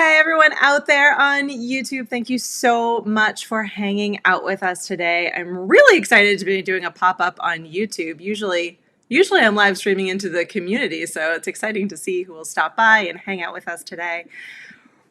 Hey, everyone out there on YouTube. Thank you so much for hanging out with us today. I'm really excited to be doing a pop-up on YouTube. Usually I'm live streaming into the community, so it's exciting to see who will stop by and hang out with us today.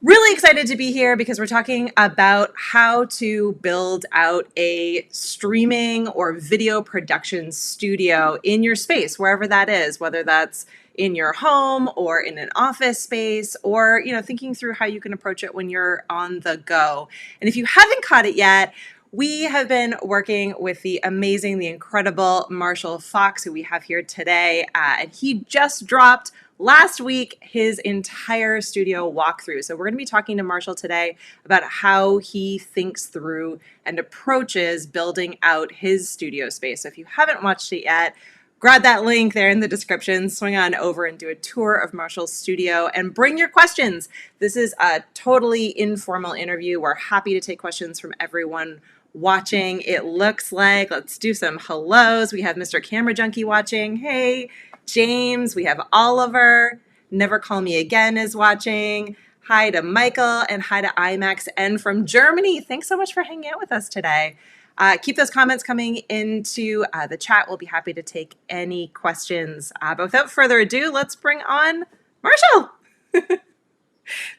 Really excited to be here because we're talking about how to build out a streaming or video production studio in your space, wherever that is, whether that's in your home or in an office space, or thinking through how you can approach it when you're on the go. And if you haven't caught it yet, we have been working with the amazing, the incredible Marshall Fox, who we have here today, and he just dropped last week his entire studio walkthrough. So we're going to be talking to Marshall today about how he thinks through and approaches building out his studio space. So if you haven't watched it yet, grab that link there in the description, swing on over and do a tour of Marshall's studio and bring your questions. This is a totally informal interview. We're happy to take questions from everyone watching. It looks like, let's do some hellos. We have Mr. Camera Junkie watching. Hey, James. We have Oliver. Never Call Me Again is watching. Hi to Michael and hi to IMAX and from Germany. Thanks so much for hanging out with us today. Keep those comments coming into the chat. We'll be happy to take any questions. But without further ado, let's bring on Marshall.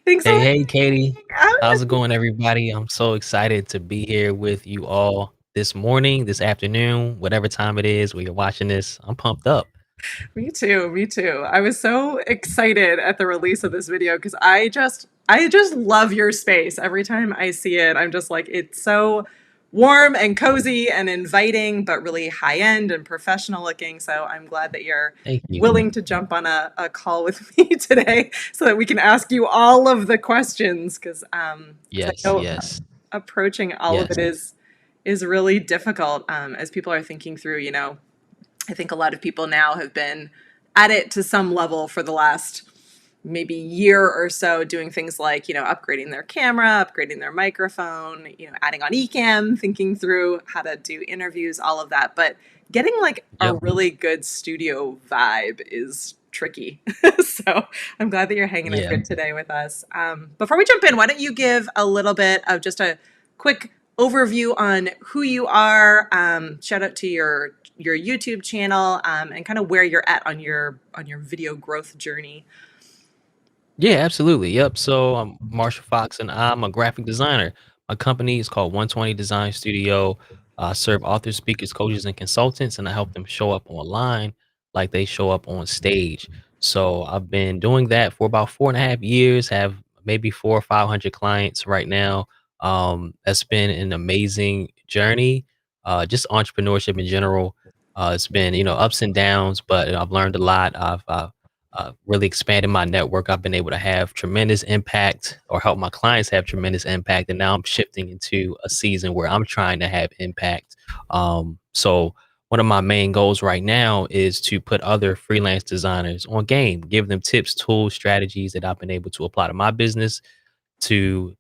Thanks so much. Hey, Katie. How's it going, everybody? I'm so excited to be here with you all this morning, this afternoon, whatever time it is where you're watching this. I'm pumped up. Me too. Me too. I was so excited at the release of this video because I just love your space. Every time I see it, I'm just like, it's so warm and cozy and inviting, but really high end and professional looking. So I'm glad that you're Thank you. willing to jump on a call with me today so that we can ask you all of the questions because Yes. approaching all of it is really difficult as people are thinking through, I think a lot of people now have been at it to some level for the last maybe year or so, doing things like, upgrading their camera, upgrading their microphone, adding on Ecamm, thinking through how to do interviews, all of that. But getting a really good studio vibe is tricky. So I'm glad that you're hanging out here today with us. Before we jump in, why don't you give a little bit of just a quick overview on who you are, shout out to your YouTube channel, and kind of where you're at on your video growth journey. Yeah, absolutely. Yep. So I'm Marshall Fox and I'm a graphic designer. My company is called 120 Design Studio. I serve authors, speakers, coaches, and consultants, and I help them show up online like they show up on stage. So I've been doing that for about 4.5 years, have maybe 400 or 500 clients right now. That's been an amazing journey. Just entrepreneurship in general. It's been, ups and downs, but I've learned a lot. I've really expanded my network. I've been able to have tremendous impact or help my clients have tremendous impact. And now I'm shifting into a season where I'm trying to have impact. So one of my main goals right now is to put other freelance designers on game, give them tips, tools, strategies that I've been able to apply to my business to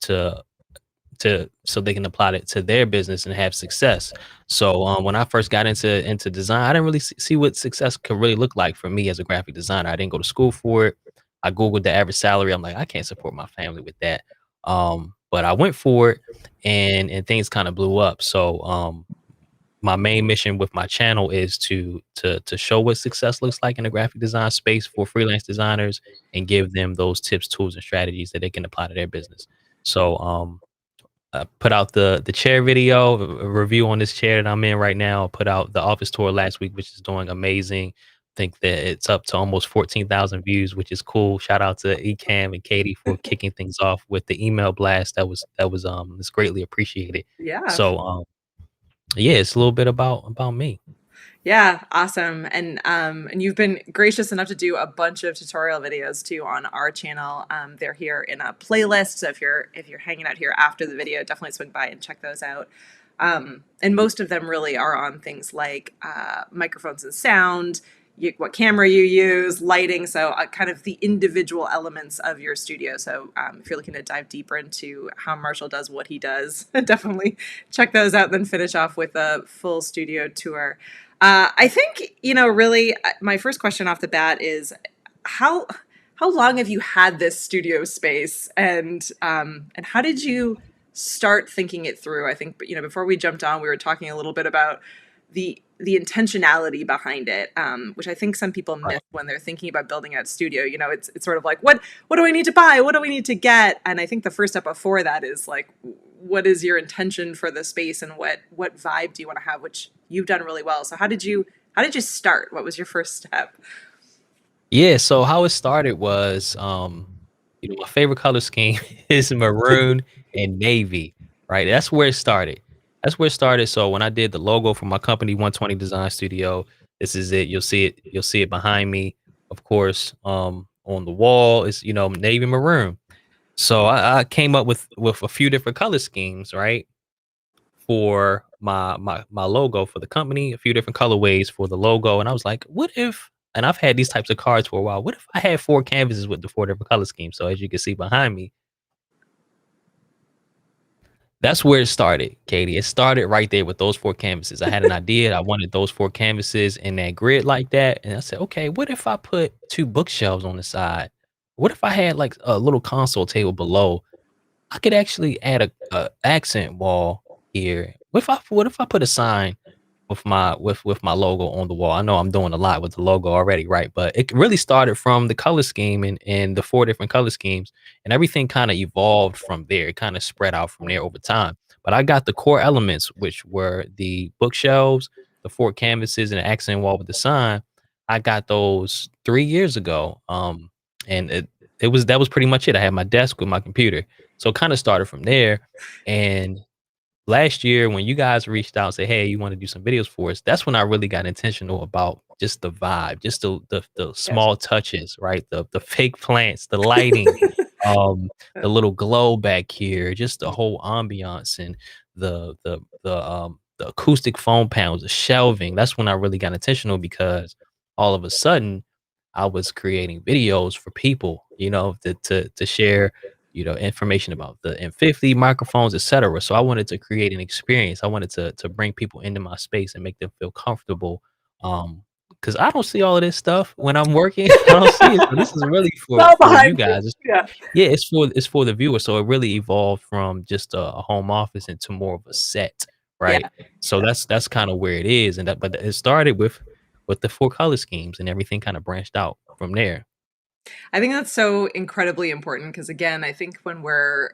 so they can apply it to their business and have success. So when I first got into design, I didn't really see what success could really look like for me as a graphic designer. I didn't go to school for it. I googled the average salary. I'm like, I can't support my family with that. But I went for it, and things kind of blew up. So my main mission with my channel is to show what success looks like in the graphic design space for freelance designers and give them those tips, tools, and strategies that they can apply to their business. So put out the chair video, a review on this chair that I'm in right now. Put out the office tour last week, which is doing amazing. Think that it's up to almost 14,000 views, which is cool. Shout out to Ecamm and Katie for kicking things off with the email blast. That was it's greatly appreciated. Yeah. So yeah, it's a little bit about me. Yeah, awesome. And you've been gracious enough to do a bunch of tutorial videos too on our channel. They're here in a playlist. So if you're hanging out here after the video, definitely swing by and check those out. And most of them really are on things like microphones and sound, what camera you use, lighting, so kind of the individual elements of your studio. So if you're looking to dive deeper into how Marshall does what he does, definitely check those out, then finish off with a full studio tour. I think, really, my first question off the bat is how how long have you had this studio space, and how did you start thinking it through? I think, you know, before we jumped on, we were talking a little bit about the intentionality behind it, which I think some people Right. miss when they're thinking about building out studio. You know, it's sort of like, what do I need to buy? What do we need to get? And I think the first step before that is like, what is your intention for the space, and what vibe do you want to have, which you've done really well. So how did you start? What was your first step? Yeah, so how it started was, my favorite color scheme is maroon and navy, right? That's where it started. That's where it started. So when I did the logo for my company, 120 Design Studio, this is it. You'll see it behind me, of course. On the wall is, navy maroon. So I came up with a few different color schemes, right? For my logo for the company, a few different colorways for the logo, and I was like, "What if?" And I've had these types of cards for a while. What if I had 4 canvases with the 4 different color schemes? So as you can see behind me, that's where it started, Katie. It started right there with those 4 canvases. I had an idea. I wanted those 4 canvases in that grid like that, and I said, "Okay, what if I put 2 bookshelves on the side? What if I had like a little console table below? I could actually add a accent wall here. What if I put a sign with my logo on the wall? I know I'm doing a lot with the logo already, right? But it really started from the color scheme and the 4 different color schemes, and everything kinda evolved from there. It kinda spread out from there over time. But I got the core elements, which were the bookshelves, the 4 canvases, and the accent wall with the sign. I got those 3 years ago, and that was pretty much it. I had my desk with my computer. So it kinda started from there, and last year when you guys reached out and said, "Hey, you wanna do some videos for us?" That's when I really got intentional about just the vibe, just the Yes. small touches, right? The fake plants, the lighting, um, the little glow back here, just the whole ambiance and the acoustic foam panels, the shelving. That's when I really got intentional because all of a sudden I was creating videos for people, to share information about the M50 microphones, etc. So I wanted to create an experience. I wanted to bring people into my space and make them feel comfortable. Because I don't see all of this stuff when I'm working. I don't see it. So this is really It's all for you behind you. guys. Yeah. Yeah, it's for the viewer. So it really evolved from just a home office into more of a set, right? Yeah. So that's kind of where it is. But it started with the 4 color schemes and everything kind of branched out from there. I think that's so incredibly important because, again, I think when we're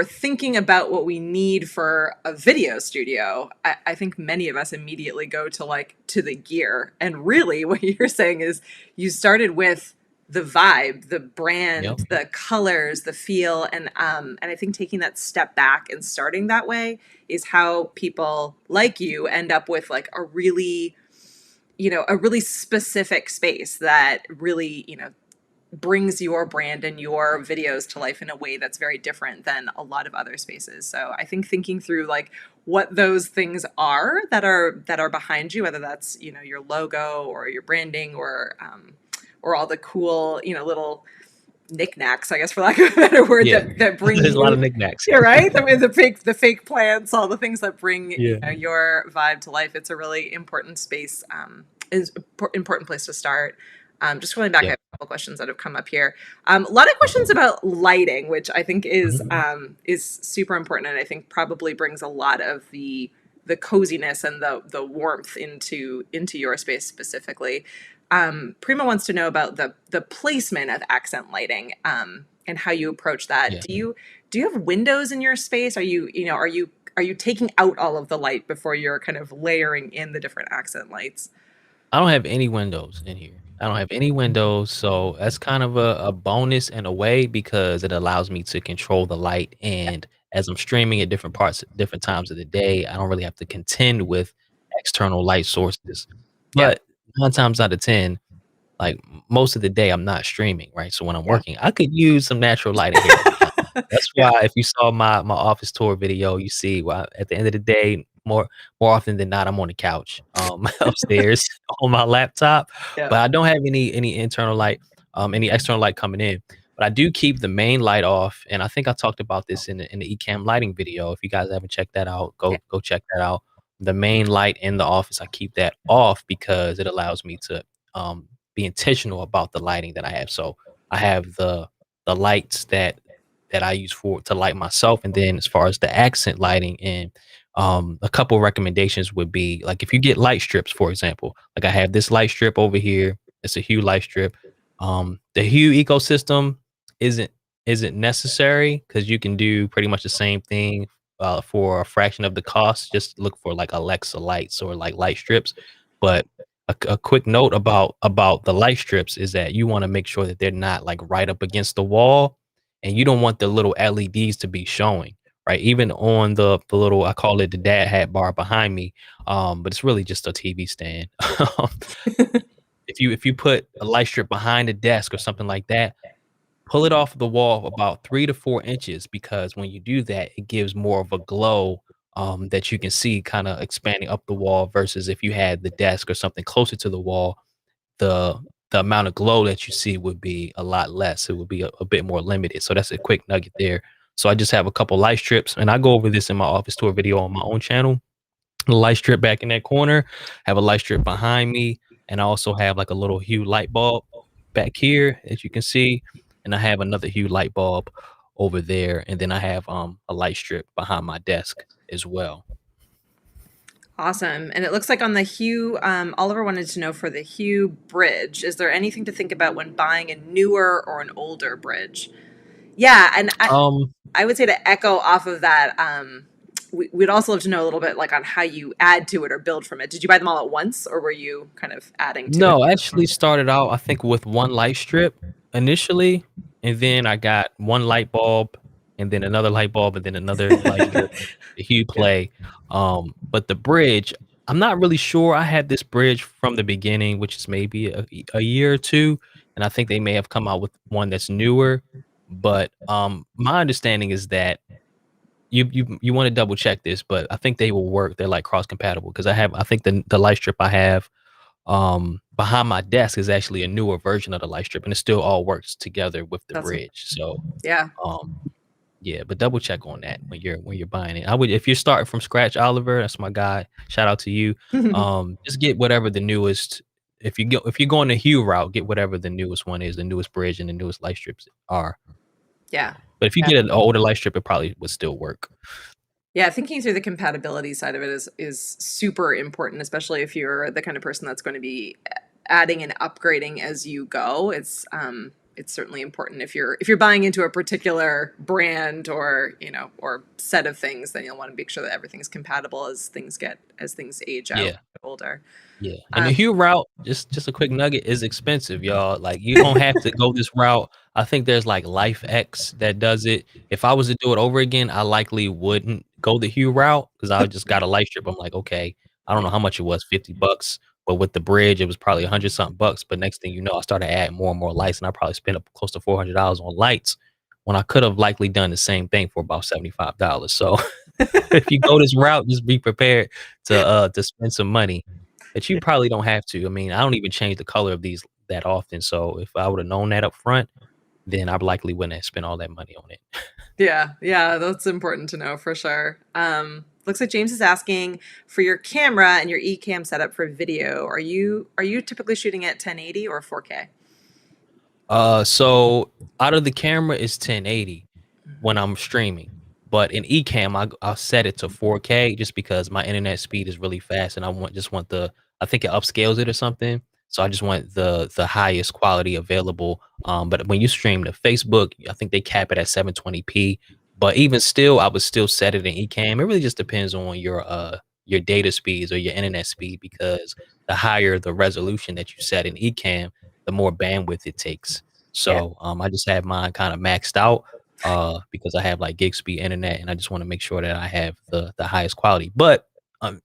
thinking about what we need for a video studio, I think many of us immediately go to to the gear. And really, what you're saying is you started with the vibe, the Yep. brand, the colors, the feel, and I think taking that step back and starting that way is how people like you end up with like a really specific space that really, brings your brand and your videos to life in a way that's very different than a lot of other spaces. So I think thinking through like what those things are that are behind you, whether that's, your logo or your branding or all the cool, little knickknacks, I guess, for lack of a better word, Yeah. that bring There's a lot you. of knickknacks. Yeah, right. I mean, the fake plants, all the things that bring Yeah. your vibe to life. It's a really important space. Is important place to start. Just going back, I Yep. have a couple questions that have come up here. A lot of questions about lighting, which I think Mhm. is super important, and I think probably brings a lot of the coziness and the warmth into your space specifically. Prima wants to know about the placement of accent lighting, and how you approach that. Yeah. Do you have windows in your space? Are you taking out all of the light before you're kind of layering in the different accent lights? I don't have any windows in here. I don't have any windows, so that's kind of a bonus in a way because it allows me to control the light, and as I'm streaming at different times of the day, I don't really have to contend with external light sources. Yeah, But 9 times out of 10, like, most of the day, I'm not streaming, right? So when I'm yeah, working, I could use some natural lighting here. That's yeah, why if you saw my office tour video, you see, well, at the end of the day, more often than not, I'm on the couch, upstairs on my laptop, yeah, but I don't have any internal light, any external light coming in. But I do keep the main light off, and I think I talked about this in the Ecamm lighting video. If you guys haven't checked that out, yeah. go check that out. The main light in the office, I keep that off because it allows me to, be intentional about the lighting that I have. So I have the lights that I use for to light myself, and then as far as the accent lighting and a couple recommendations would be like if you get light strips, for example, like I have this light strip over here. It's a Hue light strip. The Hue ecosystem isn't isn't necessary because you can do pretty much the same thing for a fraction of the cost. Just look for like Alexa lights or like light strips. But a quick note about the light strips is that you want to make sure that they're not like right up against the wall, and you don't want the little LEDs to be showing. Right, even on the little, I call it the dad hat bar behind me, but it's really just a TV stand. If you put a light strip behind a desk or something like that, pull it off the wall about 3 to 4 inches, because when you do that, it gives more of a glow, that you can see kinda expanding up the wall versus if you had the desk or something closer to the wall, the the amount of glow that you see would be a lot less. It would be a bit more limited. So that's a quick nugget there. So I just have a couple light strips, and I go over this in my office tour video on my own channel. A light strip back in that corner, have a light strip behind me, and I also have like a little Hue light bulb back here, as you can see, and I have another Hue light bulb over there, and then I have a light strip behind my desk as well. Awesome. And it looks like on the Hue, Oliver wanted to know for the Hue Bridge, is there anything to think about when buying a newer or an older bridge? Yeah, and Um, I would say to echo off of that, we'd also love to know a little bit like on how you add to it or build from it. Did you buy them all at once, or were you kind of adding to it? no, I actually started out, I think, with 1 light strip initially, and then I got 1 light bulb, and then another light bulb, and then another light strip, the Hue Yeah. Play. But the bridge, I'm not really sure. I had this bridge from the beginning, which is maybe a year or 2, and I think they may have come out with one that's newer, but, my understanding is that you wanna double check this, but I think they will work. They're, like, cross compatible because I think the light strip I have behind my desk is actually a newer version of the light strip, and it still all works together with the That's bridge. So, yeah. um, yeah, but double check on that when you're buying it. I would, if you're starting from scratch, Oliver, that's my guy. Shout out to you. Just get whatever the newest. If you're going the Hue route, get whatever the newest one is, the newest bridge and the newest light strips are. Yeah. But if you Yeah. get an older light strip, it probably would still work. Yeah, thinking through the compatibility side of it is super important, especially if you're the kind of person that's going to be adding and upgrading as you go. It's certainly important if you're buying into a particular brand or or set of things, then you'll want to make sure that everything's compatible as things age out Yeah. older. Yeah, and Um, the Hue route, just a quick nugget, is expensive, y'all. Like, you don't have to go this route. I think there's, like, Life X that does it. If I was to do it over again, I likely wouldn't go the Hue route because I just got a light strip. I'm like, "Okay." I don't know how much it was, 50 bucks, but with the bridge, it was probably 100 something bucks, but next thing you know, I started adding more and more lights, and I probably spent up close to $400 on lights when I could have likely done the same thing for about $75. So, if you go this route, just be prepared to spend some money. But you probably don't have to. I mean, I don't even change the color of these that often, so if I would've known that up front, then I likely wouldn't have spent all that money on it. yeah, yeah, that's important to know for sure. Looks like James is asking for your camera and your Ecamm setup for video. Are you typically shooting at 1080 or 4K? So out of the camera is 1080 when I'm streaming, but in Ecamm, I'll set it to 4K just because my internet speed is really fast, and just want the, I think it upscales it or something, so I just want the highest quality available. But when you stream to Facebook, I think they cap it at 720p. But even still, I would still set it in Ecamm. It really just depends on your data speeds or your internet speed, because the higher the resolution that you set in Ecamm, the more bandwidth it takes. Yeah. So, I just have mine kinda maxed out, because I have, like, gig speed internet, and I just wanna make sure that I have the highest quality. But,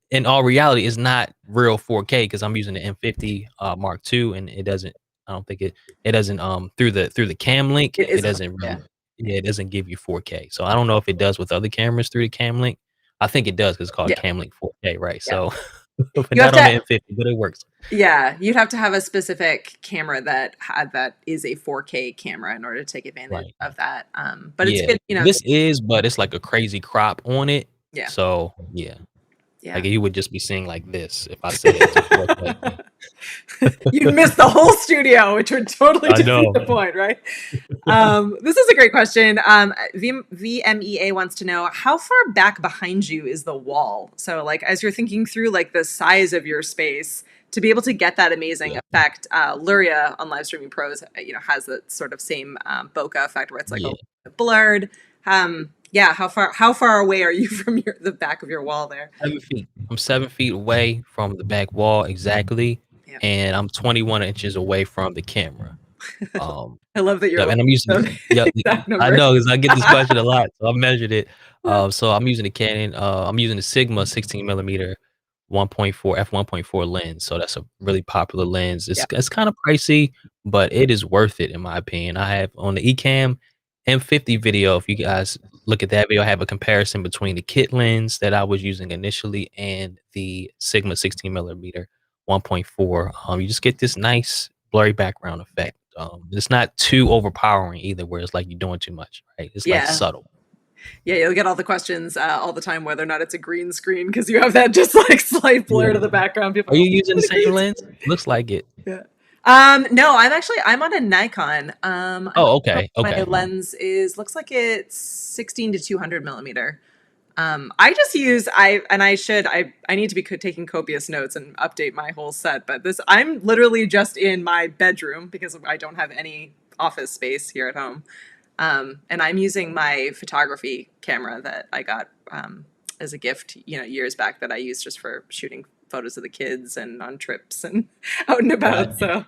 in all reality, it's not real 4K because I'm using the M50, Mark II, and it doesn't, I don't think it doesn't, through the cam link, It it isn't. doesn't Yeah. really, yeah, it doesn't give you 4K. So I don't know if it does with other cameras through the cam link. I think it does 'cause it's called Yeah. cam link 4K, right? Yeah. So, but You have not on the to M50, but it works. Yeah, you'd have to have a specific camera that is a 4K camera in order to take advantage Right. of that. But it's Yeah, good, this is, but it's like a crazy crop on it. yeah. So, yeah, like Yeah. you would just be seeing like this if I set it to 4K. You'd miss the whole studio, which would totally I defeat know. the point, right? This is a great question. VMEA wants to know how far back behind you is the wall. So, like, as you're thinking through like the size of your space, to be able to get that amazing Yeah. effect, Luria on Live Streaming Pros, has that sort of same bokeh effect where it's like a Yeah. little bit blurred. Yeah, how far away are you from the back of your wall there? 7 feet. I'm 7 feet away from the back wall exactly, Yeah, and I'm 21 inches away from the camera. Um, I love that you're yeah, looking and I'm using at the the yep, exact I number. know 'cause I get this question a lot, so I measured it. So I'm using the Canon, I'm using the Sigma 16 millimeter 1.4 f1.4 lens, so that's a really popular lens. Yeah. It's kinda pricey, but it is worth it in my opinion. I have on the Ecamm M50 video, if you guys look at that video, I have a comparison between the kit lens that I was using initially and the Sigma 16 millimeter 1.4. You just get this nice blurry background effect. It's not too overpowering either, where it's like you're doing too much, right? It's like Yeah. subtle. Yeah, you'll get all the questions all the time whether or not it's a green screen because you have that just like slight blur Yeah. to the background. People Are are you like, using the "Is it a same green lens? screen?" Looks like it. Yeah. No, I'm on a Nikon. Oh, okay, My okay. lens is looks like it's 16 to 200 millimeter. I just use I and I need to be taking copious notes and update my whole set. But this I'm literally just in my bedroom because I don't have any office space here at home. And I'm using my photography camera that I got as a gift, years back that I use just for shooting photos of the kids and on trips and out and about. Gotcha,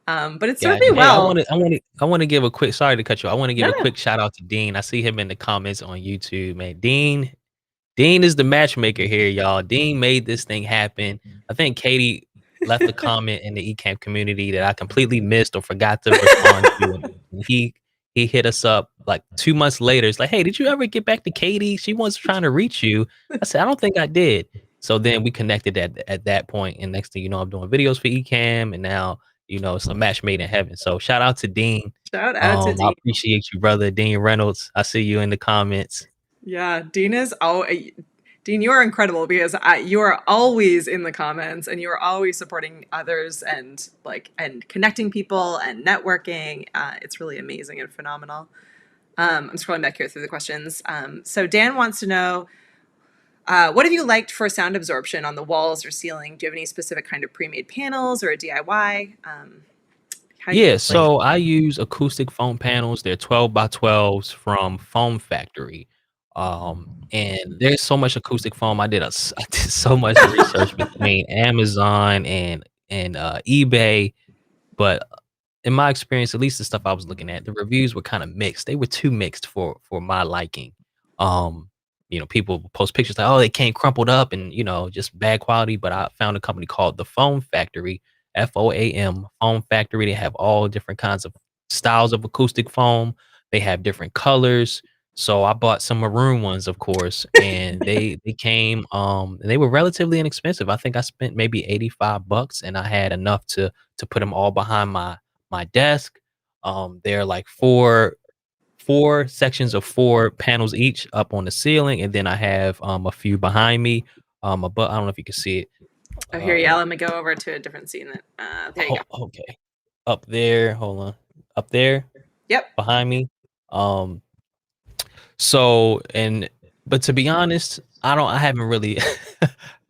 So, but it served me gotcha. Hey, I well. wanna I wanna I wanna give a quick sorry to cut you. I wanna give No, a no. quick shout out to Dean. I see him in the comments on YouTube, man. Dean is the matchmaker here, y'all. Dean made this thing happen. I think Katie left a comment in the Ecamm community that I completely missed or forgot to respond to, and he hit us up like 2 months later. It's like, "Hey, did you ever get back to Katie? She was trying to reach you." I said, "I don't think I did." So then we connected at that point, and next thing you know, I'm doing videos for Ecamm, and now, it's a match made in heaven. So shout out to Dean. Shout out to I Dean. appreciate you, brother. Dean Reynolds. I see you in the comments. Yeah, Dean is Dean, you are incredible because you are always in the comments and you are always supporting others and and connecting people and networking. It's really amazing and phenomenal. I'm scrolling back here through the questions. So Dan wants to know, what have you liked for sound absorption on the walls or ceiling? Do you have any specific kind of pre-made panels or a DIY? How do you Yeah, like? so I use acoustic foam panels. They're 12 by 12s from Foam Factory. And there's so much acoustic foam. I did so much research between Amazon and eBay, but in my experience, at least the stuff I was looking at, the reviews were kind of mixed. They were too mixed for my liking. Um, people post pictures like, oh, they came crumpled up and just bad quality. But I found a company called the Foam Factory, FOAM, Foam Factory. They have all different kinds of styles of acoustic foam. They have different colors. So I bought some maroon ones, of course, and they came and they were relatively inexpensive. I think I spent maybe 85 bucks and I had enough to put them all behind my desk. They're like four sections of four panels each up on the ceiling, and then I have a few behind me. But I don't know if you can see it. Oh, here, yeah. Uh, Let me go over to a different scene. There you go. okay, up there. Hold on, up there Yep. behind me. Um, So, and but to be honest, I haven't really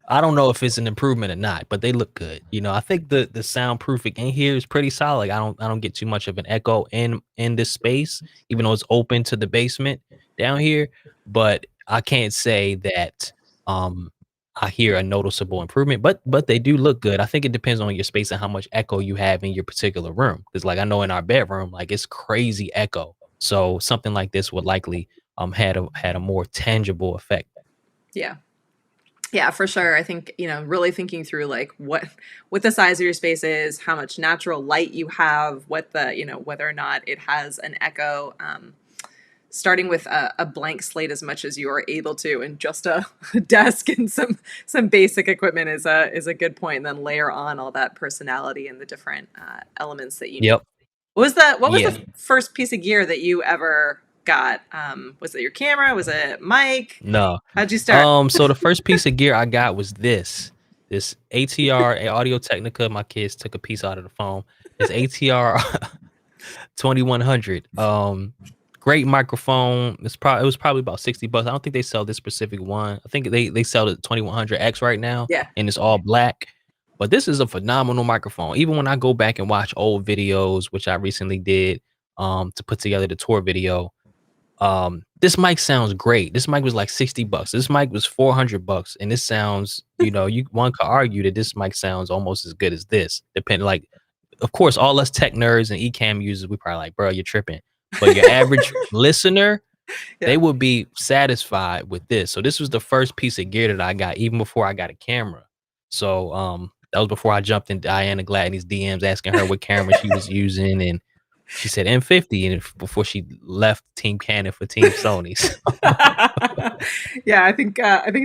I don't know if it's an improvement or not, but they look good. I think the soundproofing in here is pretty solid. I don't get too much of an echo in this space, even though it's open to the basement down here. But I can't say that um I hear a noticeable improvement, but they do look good. I think it depends on your space and how much echo you have in your particular room. Because like I know in our bedroom, like it's crazy echo. So something like this would likely had a more tangible effect. Yeah. Yeah, for sure. I think, really thinking through like what the size of your space is, how much natural light you have, what the, whether or not it has an echo. Starting with a blank slate as much as you are able to, and just a desk and some basic equipment is a good point. And then layer on all that personality and the different elements that you need. Yep. What was the Yeah. first piece of gear that you ever got? Was it your camera? Was it mic? No. How'd you start? So the first piece of gear I got was this. This ATR Audio Technica. My kids took a piece out of the phone. It's ATR 2100. Great microphone. It was probably about $60. I don't think they sell this specific one. I think they sell the 2100X right now, Yeah. and it's all black. But this is a phenomenal microphone. Even when I go back and watch old videos, which I recently did, to put together the tour video, this mic sounds great. This mic was like $60. This mic was $400, and this sounds, one could argue that this mic sounds almost as good as this. Depending, like, of course, all us tech nerds and Ecamm users, we probably like, bro, you're tripping. But your average listener, Yeah. they would be satisfied with this. So this was the first piece of gear that I got, even before I got a camera. So that was before I jumped in Diana Gladney's DMs asking her what camera she was using, and she said M50, and before she left Team Canon for Team Sony. Yeah, I think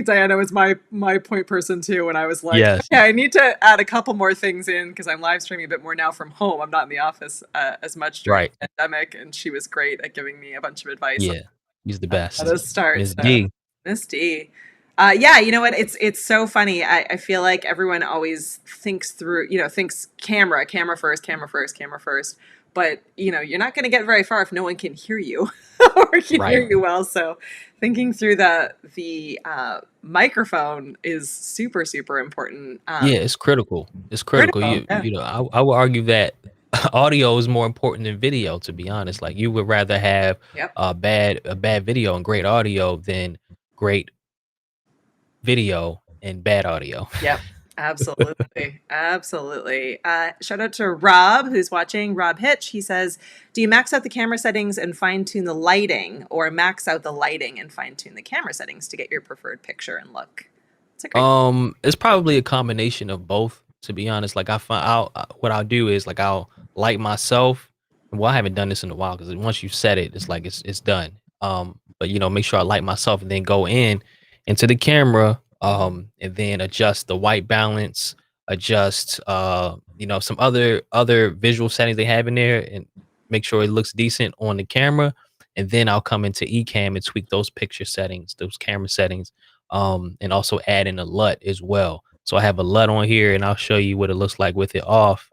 Diana was my point person too. When I was like, Yes, yeah, I need to add a couple more things in because I'm live streaming a bit more now from home. I'm not in the office as much during right. the pandemic, and she was great at giving me a bunch of advice on Yeah, he's the how best. to start. Miss So, D. Miss D. Yeah, you know what? It's so funny. I feel like everyone always thinks through, thinks camera first, camera first, camera first. But you're not going to get very far if no one can hear you or can hear Right. you well. So thinking through the microphone is super super important. Yeah, it's critical. It's critical. Critical. Yeah. I would argue that audio is more important than video, to be honest. Like, you would rather have Yep. a bad video and great audio than great video and bad audio. Yep. Absolutely. Absolutely. Shout out to Rob, who's watching. Rob Hitch. He says, do you max out the camera settings and fine tune the lighting, or max out the lighting and fine tune the camera settings to get your preferred picture and look? It's a great. It's probably a combination of both, to be honest. Like, I find out what I'll do is, like, I'll light myself. Well, I haven't done this in a while, because once you set it, it's like it's done. But make sure I light myself and then go into the camera, and then adjust the white balance, adjust some other visual settings they have in there, and make sure it looks decent on the camera. And then I'll come into Ecamm and tweak those picture settings, those camera settings, and also add in a LUT as well. So I have a LUT on here, and I'll show you what it looks like with it off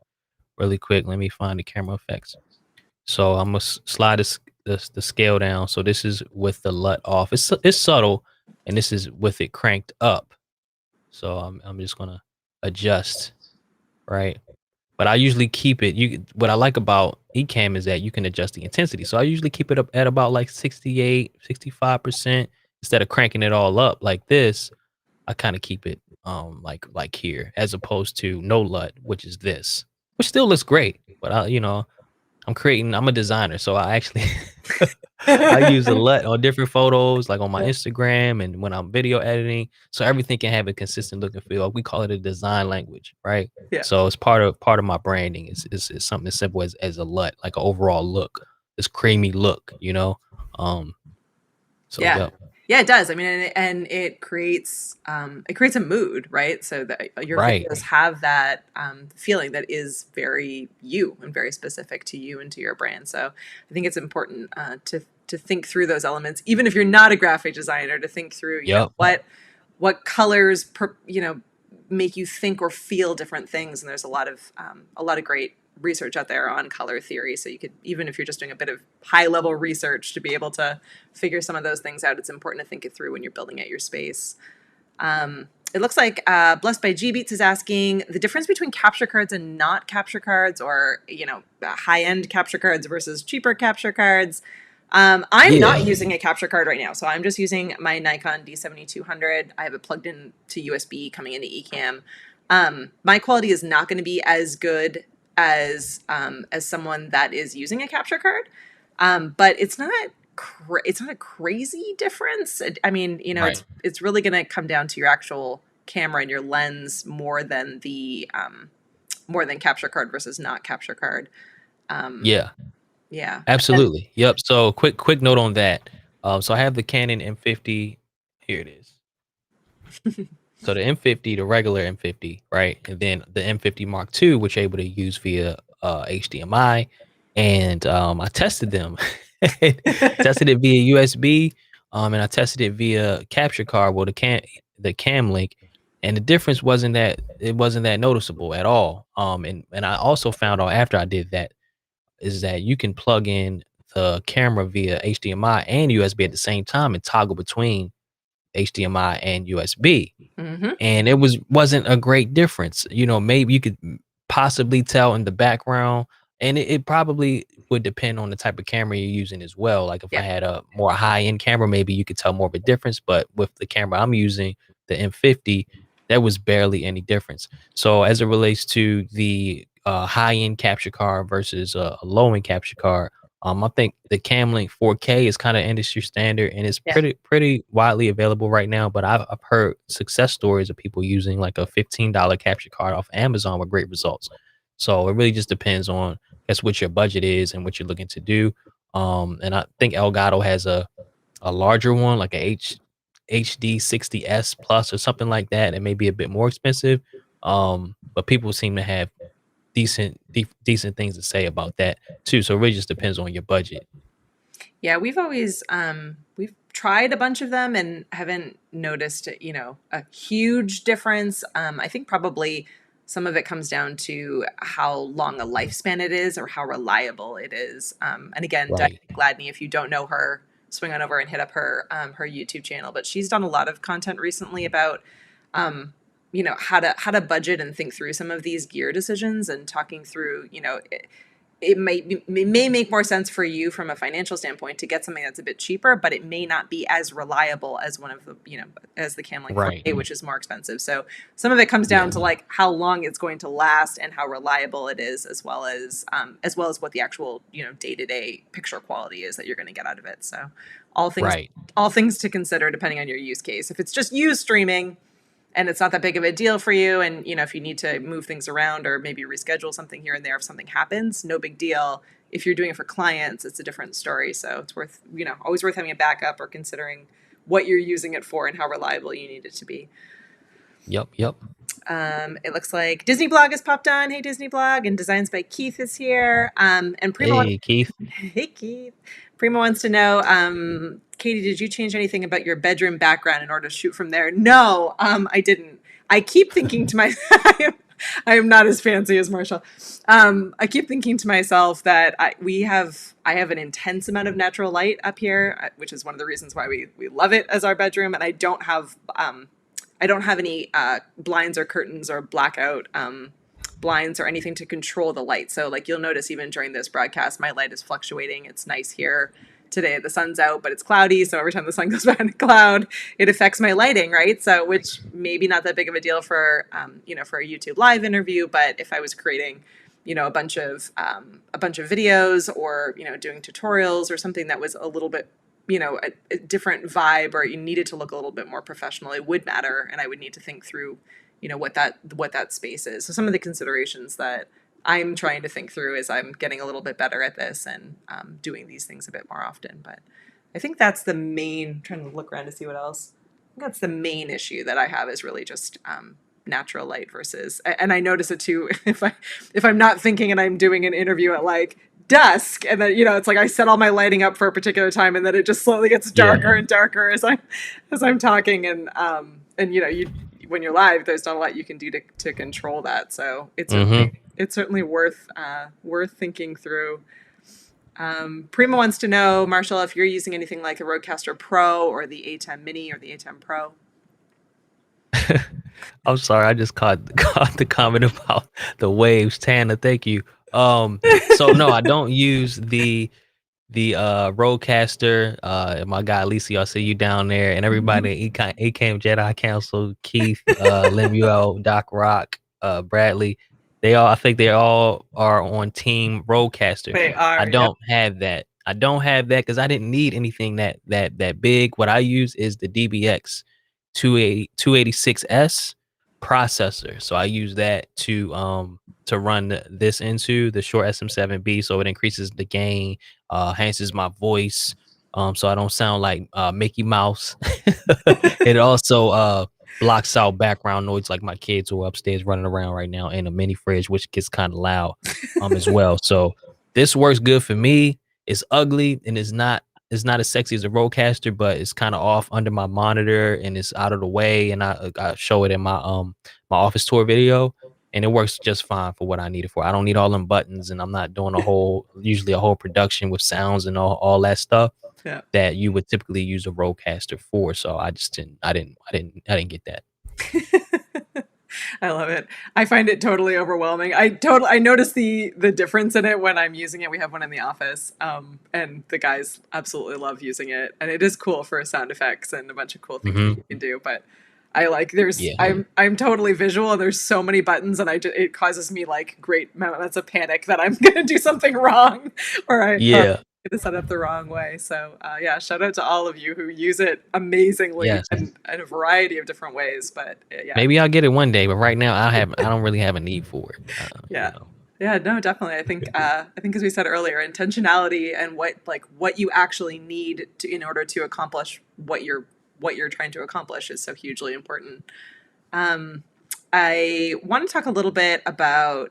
really quick. Let me find the camera effects. So I'm gonna slide the scale down. So this is with the LUT off. It's subtle, and this is with it cranked up. So I'm just gonna adjust, right? But I usually keep it. What I like about Ecamm is that you can adjust the intensity. So I usually keep it up at about like 68, 65%, instead of cranking it all up like this. I kind of keep it like here, as opposed to no LUT, which is this, which still looks great. But I'm a designer, so I actually I use a LUT on different photos, like on my Yeah. Instagram and when I'm video editing, so everything can have a consistent look and feel. We call it a design language, right? Yeah. So it's part of my branding. It's something as simple as a LUT, like an overall look, this creamy look. So Yeah. yep. Yeah, it does. I mean, and it creates a mood, right? So that your Right. videos have that feeling that is very you and very specific to you and to your brand. So I think it's important to think through those elements, even if you're not a graphic designer, to think through, Yep. what colors, make you think or feel different things. And there's a lot of great research out there on color theory. So you could, even if you're just doing a bit of high level research to be able to figure some of those things out, it's important to think it through when you're building out your space. It looks like Blessed by G Beats is asking the difference between capture cards and not capture cards, or high end capture cards versus cheaper capture cards. I'm not using a capture card right now, so I'm just using my Nikon D7200. I have it plugged in to USB coming into Ecamm. My quality is not going to be as good as someone that is using a capture card, but it's not a crazy difference. I mean, Right. it's really going to come down to your actual camera and your lens more than capture card versus not capture card. Yeah. Yeah. Absolutely. Yep. So quick note on that. So I have the Canon M50. Here it is. So the M50, the regular M50, right? And then the M50 Mark II, which you're able to use via HDMI. And I tested them. Tested it via USB. And I tested it via capture card, well, the cam link. and the difference wasn't that noticeable at all. And I also found out after I did that is that you can plug in the camera via HDMI and USB at the same time and toggle between HDMI and USB, Hmm. and it wasn't a great difference. Maybe you could possibly tell in the background, and it probably would depend on the type of camera you're using as well. Like if I Yeah. had a more high-end camera, maybe you could tell more of a difference, but with the camera I'm using, the M50, there was barely any difference. So as it relates to the high-end capture card versus a low-end capture card, I think the Camlink 4K is kind of industry standard, and it's Yeah. pretty widely available right now. But I've heard success stories of people using like a $15 capture card off Amazon with great results. So it really just depends on, guess, what your budget is and what you're looking to do. And I think Elgato has a larger one, like HD 60S Plus or something like that. It may be a bit more expensive, but people seem to have decent things to say about that too. So it really just depends on your budget. Yeah, we've tried a bunch of them and haven't noticed, a huge difference. I think probably some of it comes down to how long a lifespan it is or how reliable it is. And again, Diane Right. Gladney, if you don't know her, swing on over and hit up her YouTube channel. But she's done a lot of content recently about how to budget and think through some of these gear decisions and talking through, it may make more sense for you from a financial standpoint to get something that's a bit cheaper, but it may not be as reliable as one of the, as the Camlink Right. 4K, which is more expensive. So some of it comes down Yeah. to like how long it's going to last and how reliable it is, as well as what the actual, day to day picture quality is that you're going to get out of it. So all things Right. all things to consider depending on your use case. If it's just you streaming, and it's not that big of a deal for you, and if you need to move things around or maybe reschedule something here and there if something happens, no big deal. If you're doing it for clients, it's a different story. So it's worth, always worth having a backup or considering what you're using it for and how reliable you need it to be. Yep. Yep. It looks like Disney Blog has popped on. Hey, Disney Blog, and Designs by Keith is here. And Prima, Hey, Keith. hey Keith, Prima wants to know, Katie, did you change anything about your bedroom background in order to shoot from there? No, I didn't. I keep thinking to myself, I am not as fancy as Marshall. I keep thinking to myself that I have an intense amount of natural light up here, which is one of the reasons why we love it as our bedroom. And I don't have any blinds or curtains or blackout blinds or anything to control the light. So like you'll notice even during this broadcast, my light is fluctuating. It's nice here today. The sun's out, but it's cloudy. So every time the sun goes behind a cloud, it affects my lighting, right? So which maybe not that big of a deal for for a YouTube live interview, but if I was creating a bunch of videos or doing tutorials or something that was a little bit a different vibe, or you needed to look a little bit more professional, it would matter, and I would need to think through what that space is. So some of the considerations that I'm trying to think through as I'm getting a little bit better at this and doing these things a bit more often. But I think that's the main. I'm trying to look around to see what else. I think that's the main issue that I have is really just natural light versus. And I notice it too if I'm not thinking and I'm doing an interview at like dusk, and then it's like I set all my lighting up for a particular time, and then it just slowly gets darker Yeah. and darker as I'm talking, and you when you're live, there's not a lot you can do to control that. So Mm-hmm. it's certainly worth thinking through. Prima wants to know, Marshall, if you're using anything like the Roadcaster Pro or the A10 Mini or the A10 Pro. I'm sorry, I just caught the comment about the waves, Tana. Thank you. So no, I don't use the Roadcaster. My guy Lisa, I see you down there, and everybody at Ecamm Jedi Council, Keith, Lemuel, Doc Rock, Bradley. I think they all are on Team Roadcaster. They I are, yep. don't have that. I don't have that because I didn't need anything that big. What I use is the DBX 286S processor. So I use that to run this into the Shure SM7B, so it increases the gain, enhances my voice, so I don't sound like Mickey Mouse. It also blocks out background noise, like my kids who are upstairs running around right now, and a mini fridge, which gets kind of loud as well. So this works good for me. It's ugly and it's not it's not as sexy as a Roadcaster, but it's kind of off under my monitor and it's out of the way. And I show it in my office tour video, and it works just fine for what I need it for. I don't need all them buttons, and I'm not doing usually a whole production with sounds and all that stuff Yeah. that you would typically use a Roadcaster for. So I just didn't get that. I love it. I find it totally overwhelming. I notice the difference in it when I'm using it. We have one in the office, and the guys absolutely love using it, and it is cool for sound effects and a bunch of cool things that Hmm. you can do. But I like there's Yeah, I'm totally visual, and there's so many buttons, and it causes me like great moments of panic that I'm gonna do something wrong, or I yeah, to set up the wrong way. So yeah, shout out to all of you who use it amazingly yes. and in a variety of different ways. But yeah, Maybe I'll get it one day, but right now I don't really have a need for it. yeah, yeah, no, definitely. I think as we said earlier, intentionality and what you actually need to in order to accomplish what you're trying to accomplish is so hugely important. Um, I want to talk a little bit about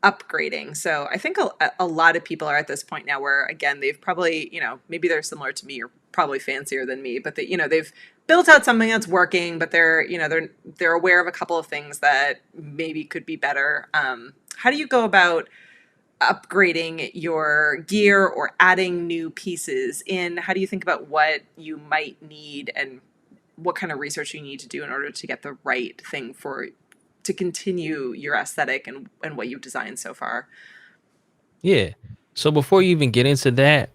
upgrading. So I think a lot of people are at this point now where again they've probably maybe they're similar to me or probably fancier than me, but they've built out something that's working, but they're aware of a couple of things that maybe could be better. How do you go about upgrading your gear or adding new pieces in? How do you think about what you might need and what kind of research you need to do in order to get the right thing for to continue your aesthetic and what you've designed so far? Yeah. So before you even get into that,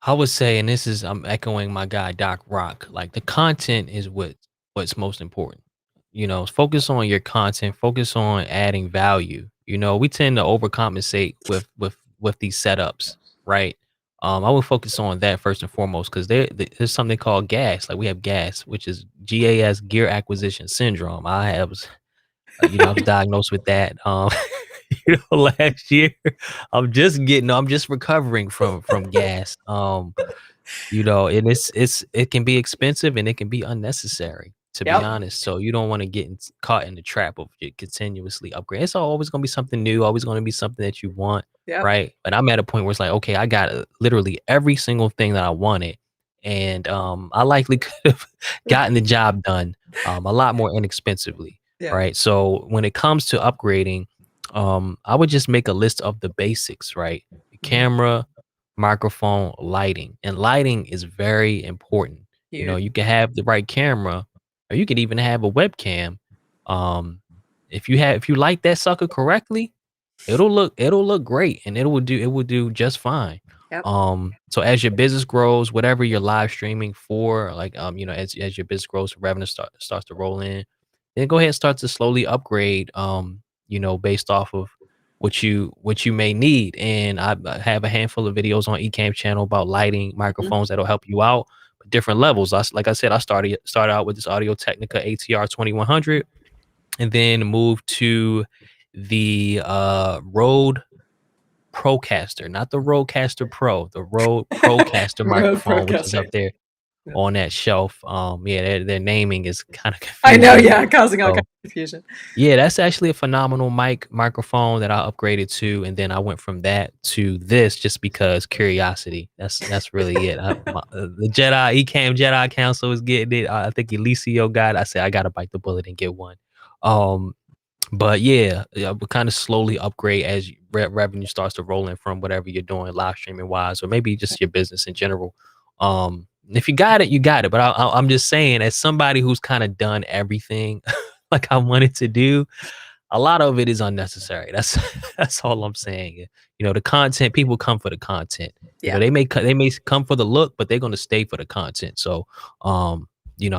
I would say, and this is I'm echoing my guy Doc Rock, like the content is what's most important. Focus on your content, focus on adding value. We tend to overcompensate with these setups, right? I would focus on that first and foremost because there's something called gas. Like we have gas, which is GAS, gear acquisition syndrome. I was diagnosed with that. Last year. I'm just recovering from gas. And it can be expensive and it can be unnecessary, to be Yep. honest. So you don't want to caught in the trap of it continuously upgrade. It's always going to be something new, always going to be something that you want, Yep. right? But I'm at a point where it's like, okay, I got literally every single thing that I wanted, and I likely could have gotten the job done a lot more inexpensively, Yeah. right? So when it comes to upgrading, I would just make a list of the basics, right? The Mhm. camera, microphone, lighting. And lighting is very important. Huge. You can have the right camera or you could even have a webcam. Um, if you light that sucker correctly, it'll look great and it will do just fine. Yep. So as your business grows, whatever you're live streaming for, like as your business grows, revenue starts to roll in, then go ahead and start to slowly upgrade based off of what you may need. And I have a handful of videos on Ecamm channel about lighting, Mhm. microphones that'll help you out, but different levels. Like I said, I started out with this Audio Technica ATR 2100 and then moved to the Rode Procaster, not the Roadcaster Pro, the Rode Procaster Road microphone, which is up Procaster. there Yeah. on that shelf. Yeah, their naming is kind of I know, confusing. yeah, causing all kinds So of confusion. yeah, that's actually a phenomenal microphone that I upgraded to, and then I went from that to this just because curiosity. That's really it. The Ecamm Jedi Council is getting it. I think Eliseo got it. I said I gotta bite the bullet and get one. Um, but yeah, we kind of slowly upgrade as revenue starts to roll in from whatever you're doing, live streaming wise, or maybe just your business in general. If you got it, you got it. But I'm just saying, as somebody who's kind of done everything like I wanted to do, a lot of it is unnecessary. That's that's all I'm saying. The content, people come for the content. Yeah. They may come for the look, but they're gonna stay for the content. So, I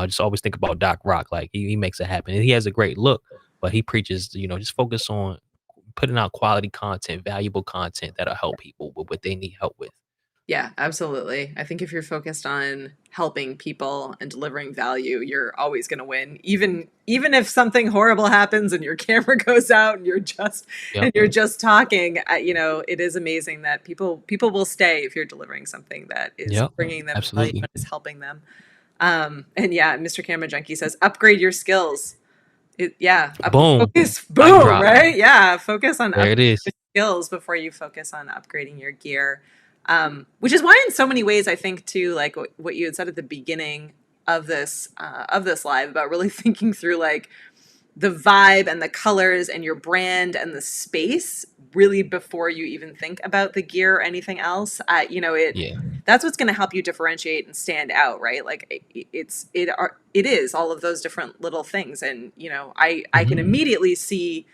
just always think about Doc Rock. Like he makes it happen. And he has a great look, but he preaches, just focus on putting out quality content, valuable content that'll help people with what they need help with. Yeah, absolutely. I think if you're focused on helping people and delivering value, you're always going to win. Even if something horrible happens and your camera goes out and Yep. you're just talking, it is amazing that people will stay if you're delivering something that is Yep. bringing them value Absolutely. and is helping them. And yeah, Mr. Camera Junkie says upgrade your skills. Boom. Focus, Mic boom, drop. right? Yeah, focus on There upgrading it is. your skills before you focus on upgrading your gear. Which is why in so many ways I think too, like what you had said at the beginning of this live about really thinking through like the vibe and the colors and your brand and the space really before you even think about the gear or anything else. You know, Yeah. that's what's going to help you differentiate and stand out, right? Like it is all of those different little things, and you know, I can Mhm. immediately see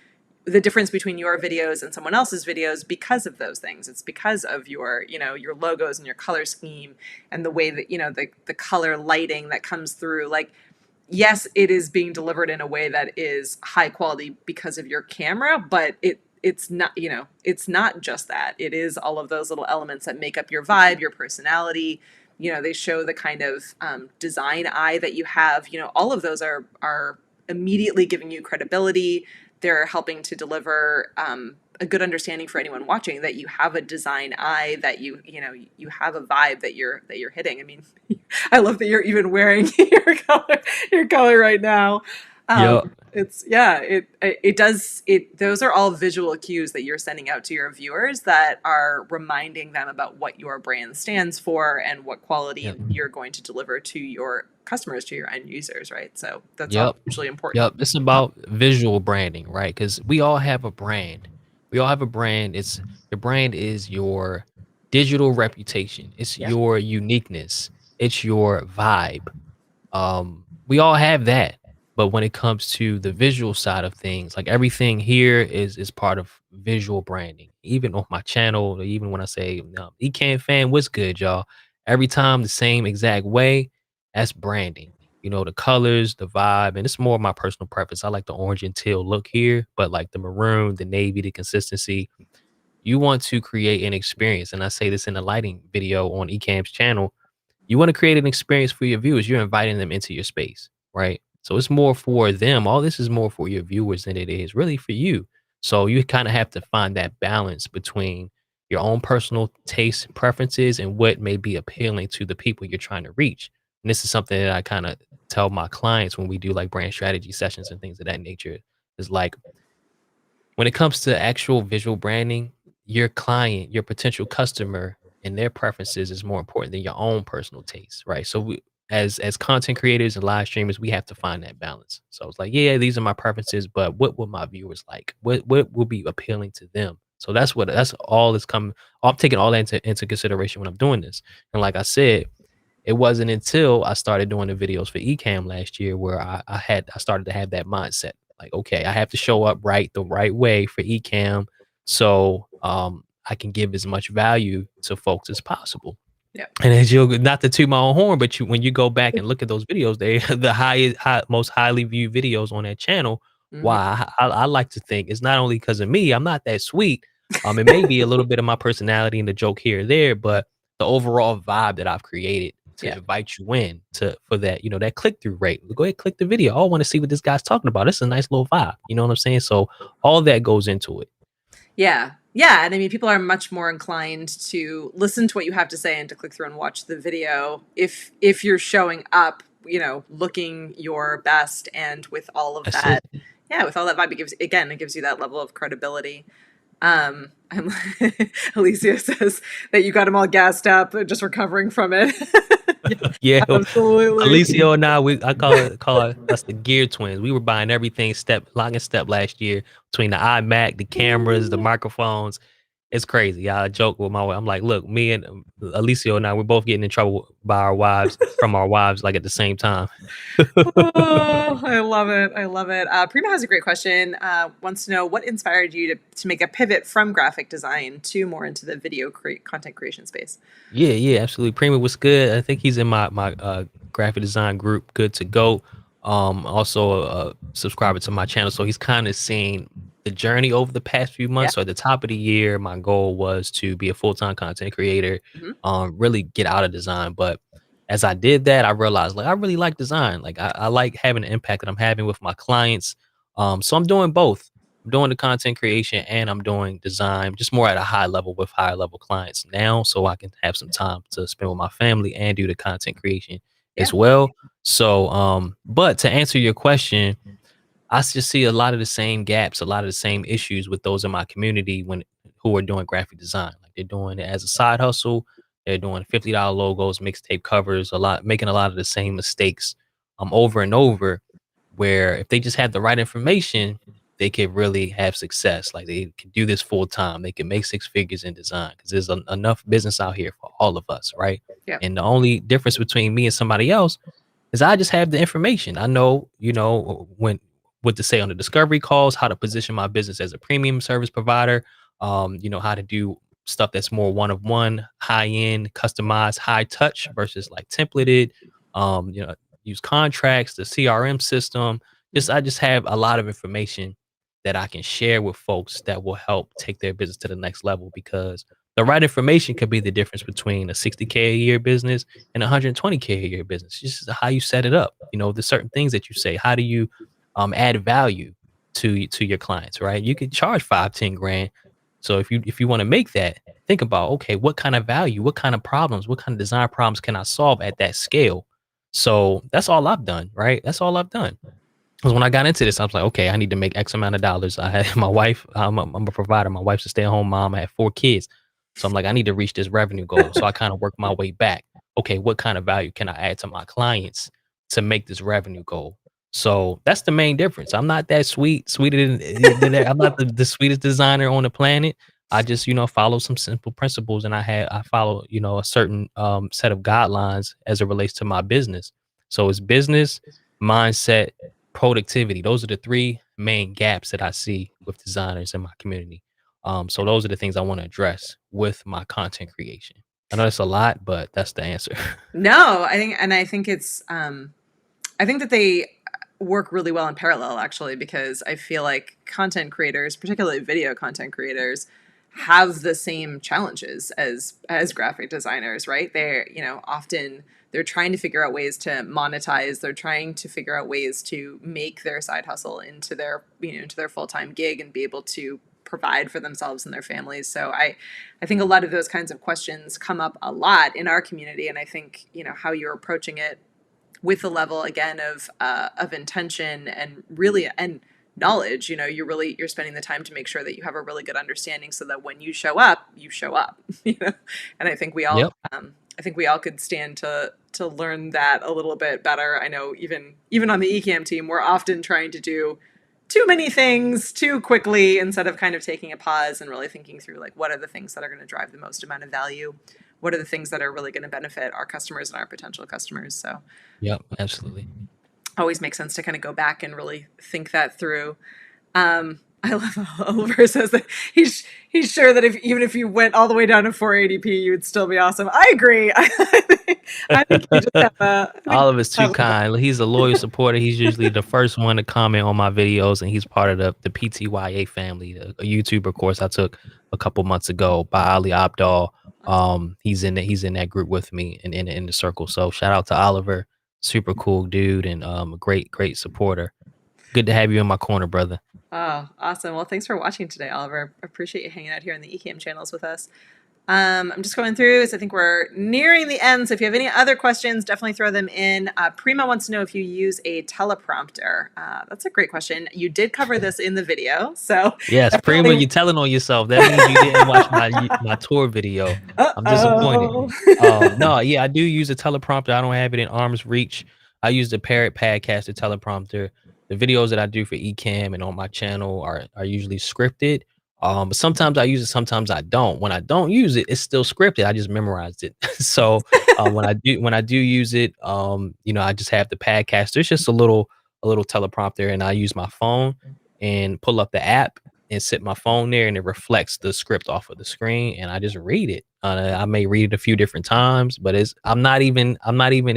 the difference between your videos and someone else's videos because of those things. It's because of your, you know, your logos and your color scheme and the way that, you know, the color lighting that comes through. Like, yes, it is being delivered in a way that is high quality because of your camera, but it's not, you know, it's not just that. It is all of those little elements that make up your vibe, your personality. You know, they show the kind of design eye that you have. You know, all of those are immediately giving you credibility. They're helping to deliver a good understanding for anyone watching that you have a design eye, that you know, you have a vibe that you're hitting. I mean, I love that you're even wearing your color right now. Yep. It's yeah, it does it. Those are all visual cues that you're sending out to your viewers that are reminding them about what your brand stands for and what quality Yep. you're going to deliver to your customers, to your end users, right? So that's all Yep. hugely important. Yep. It's about visual branding, right? Because we all have a brand. We all have a brand. It's your brand is your digital reputation. It's Yeah, your uniqueness. It's your vibe. We all have that, but when it comes to the visual side of things, like everything here is part of visual branding. Even on my channel, or even when I say Ecamm fan, what's good, y'all? Every time the same exact way, that's branding. You know, the colors, the vibe, and it's more of my personal preference. I like the orange and teal look here, but like the maroon, the navy, the consistency. You want to create an experience, and I say this in the lighting video on Ecamm's channel. You want to create an experience for your viewers. You're inviting them into your space, right? So it's more for them. All this is more for your viewers than it is really for you. So you kind of have to find that balance between your own personal tastes and preferences and what may be appealing to the people you're trying to reach. And this is something that I kind of tell my clients when we do like brand strategy sessions and things of that nature. Is like when it comes to actual visual branding, your client, your potential customer, and their preferences is more important than your own personal taste, right? So we, as content creators and live streamers, we have to find that balance. So it's like, yeah, these are my preferences, but what would my viewers like? What will be appealing to them? So that's all that's come. I'm taking all that into consideration when I'm doing this. And like I said, it wasn't until I started doing the videos for Ecamm last year where I started to have that mindset. Like, okay, I have to show up right the right way for Ecamm so I can give as much value to folks as possible. yeah, And as you not to toot my own horn, but you when you go back and look at those videos, they the most highly viewed videos on that channel. hmm Why I like to think it's not only because of me, I'm not that sweet. It may be a little bit of my personality and the joke here or there, but the overall vibe that I've created to yeah. invite you in to for that, you know, that click through rate. Go ahead, click the video. I want to see what this guy's talking about. It's a nice little vibe. You know what I'm saying? So all that goes into it. Yeah. Yeah. And I mean, people are much more inclined to listen to what you have to say and to click through and watch the video if you're showing up, you know, looking your best and with all of That's it. that. Yeah, with all that vibe, it gives you that level of credibility. I'm, Alicia says that you got them all gassed up, just recovering from it. Yeah, Yeah, absolutely. Alicio and I, I call us the gear twins. We were buying everything lock and step last year between the iMac, the cameras, the microphones. It's crazy. I joke with my wife. I'm like, look, me and Alicio and I, we're both getting in trouble by our wives from our wives, like at the same time. Oh, I love it. I love it. Prima has a great question. Wants to know what inspired you to make a pivot from graphic design to more into the content creation space. Yeah, yeah, absolutely. Prima was good. I think he's in my graphic design group, Good to Go. Also a subscriber to my channel, so he's kind of seen the journey over the past few Yeah. months. So at the top of the year, my goal was to be a full-time content creator, hmm really get out of design. But as I did that, I realized like I really like design. Like I like having the impact that I'm having with my clients. So I'm doing both. I'm doing the content creation and I'm doing design, just more at a high level with higher level clients now, so I can have some time to spend with my family and do the content creation Yeah. as well. So, but to answer your question, I just see a lot of the same gaps, a lot of the same issues with those in my community when who are doing graphic design. Like They're doing it as a side hustle. They're doing $50 logos, mixtape covers, making a lot of the same mistakes over and over. Where if they just had the right information, they could really have success. Like they can do this full time. They can make six figures in design because there's enough business out here for all of us, right? Yeah. And the only difference between me and somebody else is I just have the information. I know, when what to say on the discovery calls, how to position my business as a premium service provider, how to do stuff that's more one of one, high end, customized, high touch versus like templated, use contracts, the CRM system. I just have a lot of information that I can share with folks that will help take their business to the next level because the right information could be the difference between a 60K a year business and 120K a year business. It's just how you set it up. The certain things that you say. How do you add value to your clients, right? You could charge 5, 10 grand. So if you want to make that, think about, okay, what kind of value, what kind of problems, what kind of design problems can I solve at that scale? So that's all I've done, right? That's all I've done. Because when I got into this, I was like, okay, I need to make X amount of dollars. I had my wife, I'm a provider. My wife's a stay-at-home mom. I have 4 kids. So I'm like, I need to reach this revenue goal. So I kind of work my way back. Okay, what kind of value can I add to my clients to make this revenue goal? So that's the main difference. I'm not that sweeter than I'm not the sweetest designer on the planet. I just, follow some simple principles and I follow, a certain set of guidelines as it relates to my business. So it's business, mindset, productivity. Those are the 3 main gaps that I see with designers in my community. So those are the things I want to address with my content creation. I know that's a lot, but that's the answer. No, I think it's I think that they work really well in parallel actually because I feel like content creators, particularly video content creators, have the same challenges as graphic designers, right? They're, often they're trying to figure out ways to monetize. They're trying to figure out ways to make their side hustle into their, into their full-time gig and be able to provide for themselves and their families. So I think a lot of those kinds of questions come up a lot in our community. And I think, how you're approaching it with the level again of intention and really and knowledge, you're spending the time to make sure that you have a really good understanding so that when you show up, and I think we all Yep. could stand to learn that a little bit better. I know even on the Ecamm team, we're often trying to do too many things too quickly instead of kind of taking a pause and really thinking through like what are the things that are going to drive the most amount of value, what are the things that are really going to benefit our customers and our potential customers. So Yep. Absolutely. always makes sense to kind of go back and really think that through. I love how Oliver says that he's sure that even if you went all the way down to 480p, you would still be awesome. I agree. I think you just have Oliver's too kind. He's a loyal supporter. He's usually the first one to comment on my videos, and he's part of the PTYA family, a YouTuber course I took a couple months ago by Ali Abdal. He's in that group with me in the circle. So shout out to Oliver, super cool dude, and a great supporter. Good to have you in my corner, brother. Oh, awesome. Well, thanks for watching today, Oliver. Appreciate you hanging out here in the Ecamm channels with us. I'm just going through, so I think we're nearing the end. So if you have any other questions, definitely throw them in. Prima wants to know if you use a teleprompter. That's a great question. You did cover this in the video, so Yes, Prima, you're telling on yourself. That means you didn't watch my tour video. I'm disappointed. Uh-oh. No, yeah, I do use a teleprompter. I don't have it in arm's reach. I use the Parrot Padcaster teleprompter. The videos that I do for Ecamm and on my channel are usually scripted. But sometimes I use it, sometimes I don't. When I don't use it, it's still scripted. I just memorized it. So when I do use it, I just have the Padcaster. It's just a little teleprompter, and I use my phone and pull up the app and sit my phone there, and it reflects the script off of the screen, and I just read it. I may read it a few different times, but I'm not even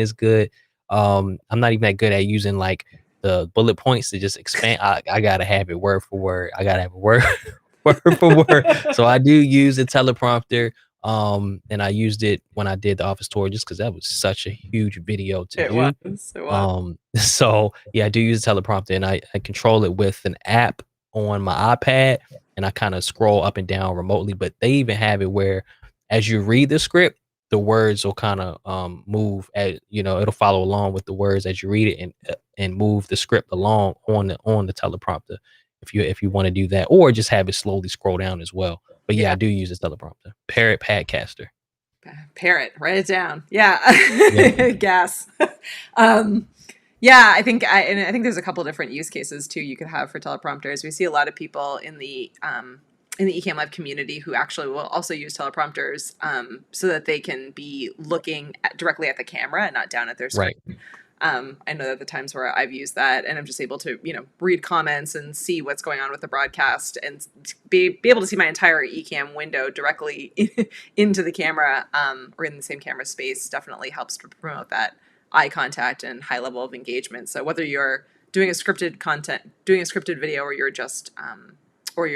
as good. I'm not even that good at using like the bullet points to just expand. I gotta have it word for word. I gotta have a word word for word. So I do use a teleprompter. And I used it when I did the office tour just because that was such a huge video to It do. was. It was. So yeah, I do use a teleprompter, and I control it with an app on my iPad, and I kind of scroll up and down remotely. But they even have it where as you read the script, the words will kind of move at, it'll follow along with the words as you read it, and move the script along on the teleprompter if you want to do that, or just have it slowly scroll down as well. But yeah, Yeah. I do use a teleprompter. Parrot Padcaster. Parrot, write it down. Yeah. Yep. Gas. um, yeah, and I think there's a couple different use cases too you could have for teleprompters. We see a lot of people in the Ecamm Live community who actually will also use teleprompters so that they can be looking directly at the camera and not down at their screen. Right. I know that the times where I've used that and I'm just able to, read comments and see what's going on with the broadcast and be able to see my entire Ecamm window directly into the camera or in the same camera space definitely helps to promote that eye contact and high level of engagement. So whether you're doing a scripted video, or you're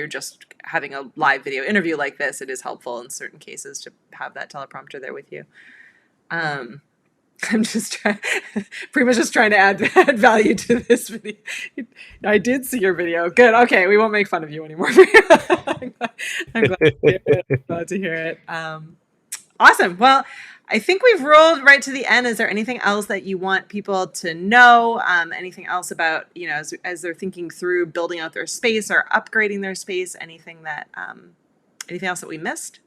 just having a live video interview like this, it is helpful in certain cases to have that teleprompter there with you. I'm just pretty much just trying to add value to this video. I did see your video. Good. Okay, we won't make fun of you anymore. I'm glad to hear it. Glad to hear it. Awesome. Well, I think we've rolled right to the end. Is there anything else that you want people to know? Anything else about, as they're thinking through building out their space or upgrading their space? Anything else that we missed?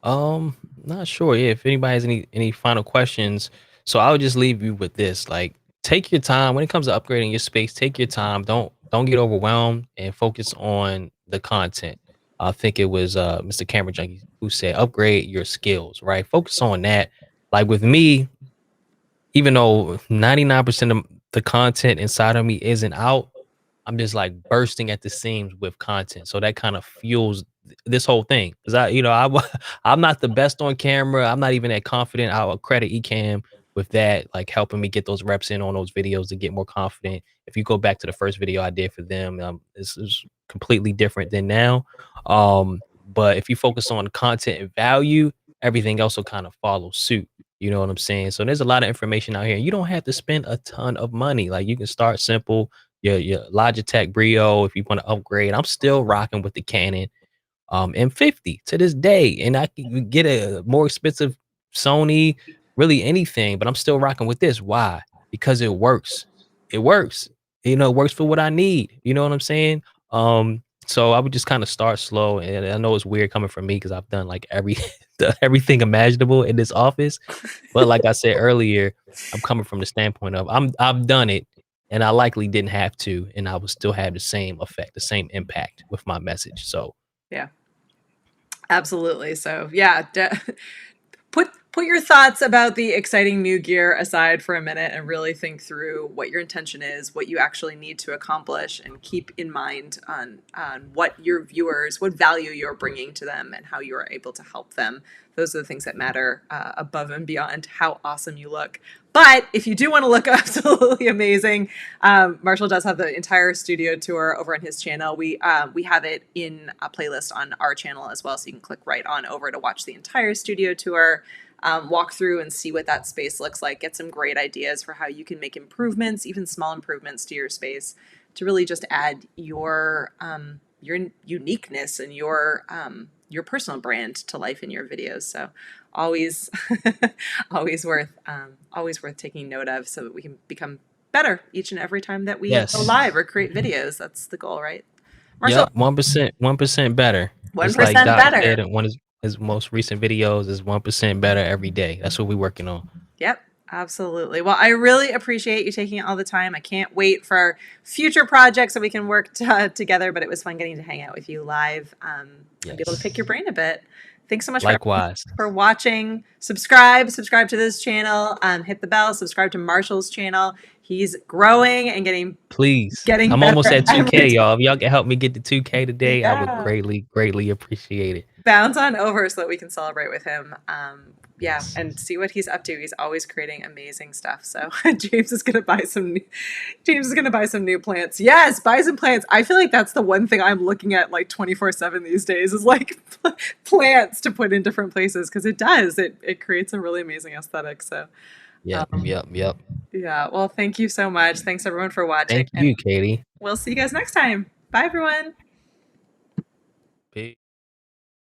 Not sure. Yeah, if anybody has any final questions, so I would just leave you with this. Like, take your time when it comes to upgrading your space. Take your time. Don't get overwhelmed and focus on the content. I think it was Mr. Camera Junkie who said upgrade your skills, right? Focus on that. Like with me, even though 99% of the content inside of me isn't out, I'm just like bursting at the seams with content. So that kind of fuels this whole thing. Cause I'm not the best on camera. I'm not even that confident. I'll credit Ecamm with that, like helping me get those reps in on those videos to get more confident. If you go back to the first video I did for them, this is completely different than now. But if you focus on content and value, everything else will kind of follow suit. You know what I'm saying? So there's a lot of information out here. You don't have to spend a ton of money. Like you can start simple, your Logitech Brio if you want to upgrade. I'm still rocking with the Canon M50 to this day, and I can get a more expensive Sony, really anything, but I'm still rocking with this. Why? Because it works. It works. It works for what I need. You know what I'm saying? So I would just kind of start slow, and I know it's weird coming from me because I've done like everything imaginable in this office, but like I said earlier, I'm coming from the standpoint of I've done it and I likely didn't have to, and I would still have the same effect, the same impact with my message. So Yeah, absolutely. So yeah, put your thoughts about the exciting new gear aside for a minute and really think through what your intention is, what you actually need to accomplish, and keep in mind on what your viewers, what value you're bringing to them, and how you are able to help them. Those are the things that matter above and beyond how awesome you look. But if you do want to look absolutely amazing, Marshall does have the entire studio tour over on his channel. We have it in a playlist on our channel as well, so you can click right on over to watch the entire studio tour. Walk through and see what that space looks like, get some great ideas for how you can make improvements, even small improvements to your space to really just add your uniqueness and your personal brand to life in your videos. So always, always worth taking note of so that we can become better each and every time that we go yes, live or create videos. That's the goal, right? Marshall, yep, 1% better. one It's like percent Doc better. said in one of his most recent videos is 1% better every day. That's what we're working on. Yep, absolutely. Well, I really appreciate you taking all the time. I can't wait for future projects so we can work together, but it was fun getting to hang out with you live and be able to pick your Yes. brain a bit. Thanks so much Likewise. for watching. Subscribe to this channel, hit the bell, subscribe to Marshall's channel. He's growing and Please. getting I'm better almost at every 2K, day. y'all. If y'all can help me get to 2K today, I would Yeah. greatly, greatly appreciate it. Bounce on over so that we can celebrate with him. Yeah, Yes. and see what he's up to. He's always creating amazing stuff. So James is gonna buy some new plants. Yes, buy some plants. I feel like that's the one thing I'm looking at like 24/7 these days is like plants to put in different places because it creates a really amazing aesthetic. So Yep, um, yep, yep. yeah, well, thank you so much. Thanks everyone for watching, Thank and you, Katie. we'll see you guys next time. Bye everyone. Peace.